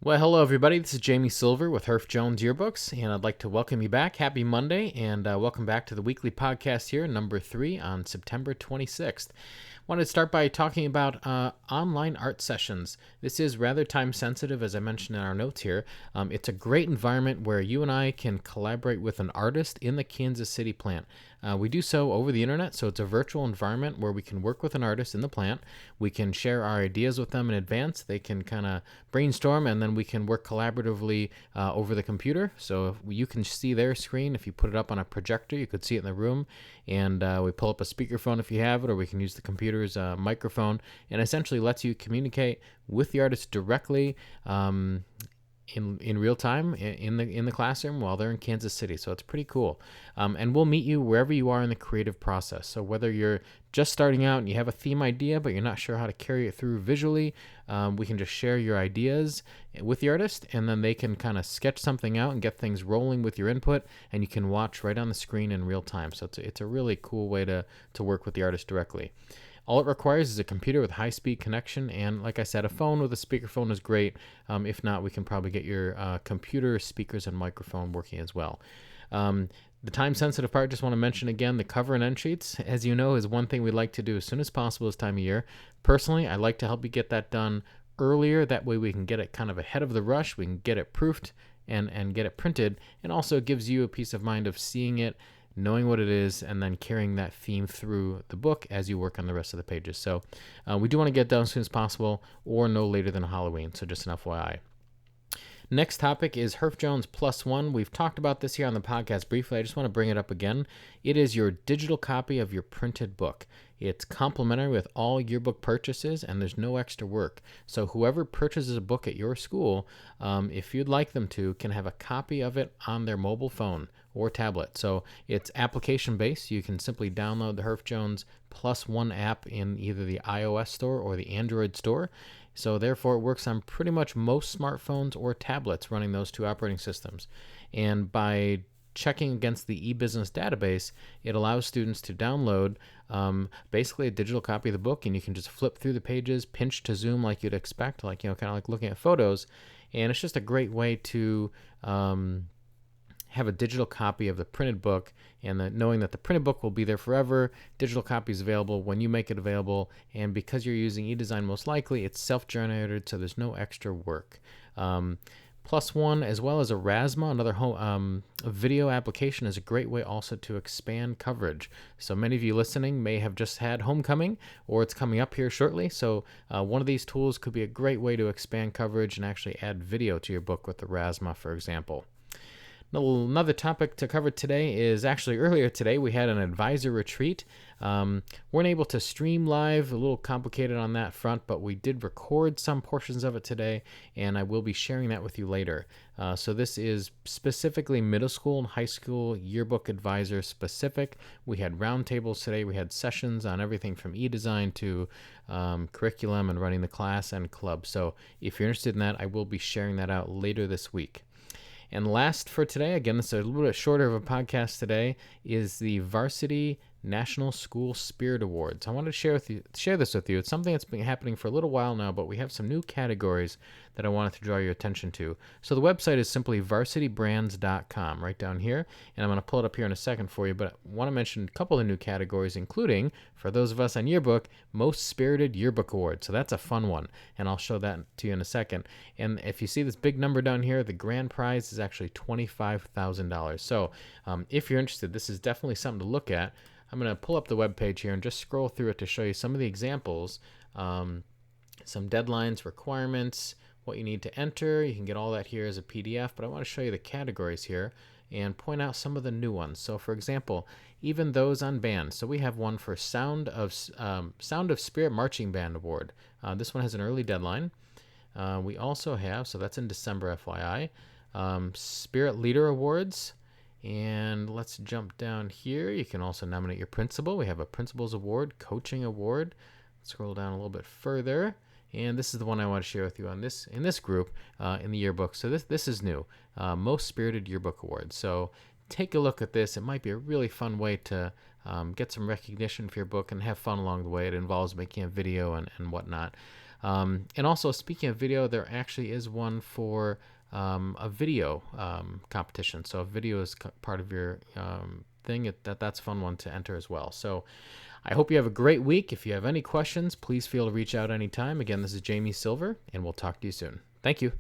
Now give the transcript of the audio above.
Well, hello everybody. This is Jamie Silver with Herff Jones Yearbooks, and I'd like to welcome you back. Happy Monday, and welcome back to the weekly podcast here, number 3 on September 26th. Wanted to start by talking about online art sessions. This is rather time sensitive, as I mentioned in our notes here. It's a great environment where you and I can collaborate with an artist in the Kansas City plant. We do so over the internet, so it's a virtual environment where we can work with an artist in the plant. We can share our ideas with them in advance. They can kind of brainstorm, and then we can work collaboratively over the computer. So if you can see their screen. If you put it up on a projector, you could see it in the room, and we pull up a speakerphone if you have it, or we can use the computer's microphone, and essentially lets you communicate with the artist directly in real time in the classroom while they're in Kansas City. So it's pretty cool. And we'll meet you wherever you are in the creative process. So whether you're just starting out and you have a theme idea but you're not sure how to carry it through visually, we can just share your ideas with the artist, and then they can kind of sketch something out and get things rolling with your input, and you can watch right on the screen in real time. So it's a really cool way to work with the artist directly. All it requires is a computer with high-speed connection, and like I said, a phone with a speakerphone is great. If not, we can probably get your computer, speakers, and microphone working as well. The time-sensitive part, just want to mention again, the cover and end sheets, as you know, is one thing we like to do as soon as possible this time of year. Personally, I like to help you get that done earlier. That way we can get it kind of ahead of the rush. We can get it proofed and get it printed, and also it gives you a peace of mind of seeing it, knowing what it is, and then carrying that theme through the book as you work on the rest of the pages. So we do want to get done as soon as possible, or no later than Halloween, so just an FYI. Next topic is Herff Jones Plus One. We've talked about this here on the podcast briefly. I just want to bring it up again. It is your digital copy of your printed book. It's complimentary with all yearbook purchases, and there's no extra work. So whoever purchases a book at your school, if you'd like them to, can have a copy of it on their mobile phone or tablet. So it's application-based. You can simply download the Herff Jones Plus One app in either the iOS store or the Android store. So therefore, it works on pretty much most smartphones or tablets running those two operating systems. And by checking against the eBusiness database, it allows students to download basically a digital copy of the book, and you can just flip through the pages, pinch to zoom like you'd expect, kind of like looking at photos. And it's just a great way to have a digital copy of the printed book, and knowing that the printed book will be there forever. Digital copy is available when you make it available, and because you're using eDesign, most likely it's self-generated, so there's no extra work. Plus One, as well as Erasma, another video application, is a great way also to expand coverage. So many of you listening may have just had homecoming, or it's coming up here shortly. So one of these tools could be a great way to expand coverage and actually add video to your book with Erasma, for example. Another topic to cover today is actually earlier today we had an advisor retreat. Weren't able to stream live, a little complicated on that front, but we did record some portions of it today, and I will be sharing that with you later. So this is specifically middle school and high school Yearbook Adviser specific. We had roundtables today. We had sessions on everything from e-design to curriculum and running the class and club. So if you're interested in that, I will be sharing that out later this week. And last for today, again, this is a little bit shorter of a podcast today, is the Varsity National School Spirit Awards. I wanted to share this with you. It's something that's been happening for a little while now, but we have some new categories that I wanted to draw your attention to. So the website is simply varsitybrands.com, right down here, and I'm going to pull it up here in a second for you, but I want to mention a couple of new categories, including, for those of us on Yearbook, Most Spirited Yearbook Award. So that's a fun one, and I'll show that to you in a second. And if you see this big number down here, the grand prize is actually $25,000. So if you're interested, this is definitely something to look at. I'm going to pull up the webpage here and just scroll through it to show you some of the examples, some deadlines, requirements, what you need to enter. You can get all that here as a PDF, but I want to show you the categories here and point out some of the new ones. So for example, even those on band. So we have one for Sound of Spirit Marching Band Award. This one has an early deadline. We also have, so that's in December, FYI, Spirit Leader Awards. And let's jump down here. You can also nominate your principal. We have a Principal's Award, Coaching Award. Scroll down a little bit further. And this is the one I want to share with you in this group in the yearbook. So this is new, Most Spirited Yearbook Award. So take a look at this. It might be a really fun way to get some recognition for your book and have fun along the way. It involves making a video and whatnot. And also, speaking of video, there actually is one for a video competition. So if video is part of your thing, that's a fun one to enter as well. So I hope you have a great week. If you have any questions, please feel to reach out anytime. Again, this is Jamie Silver, and we'll talk to you soon. Thank you.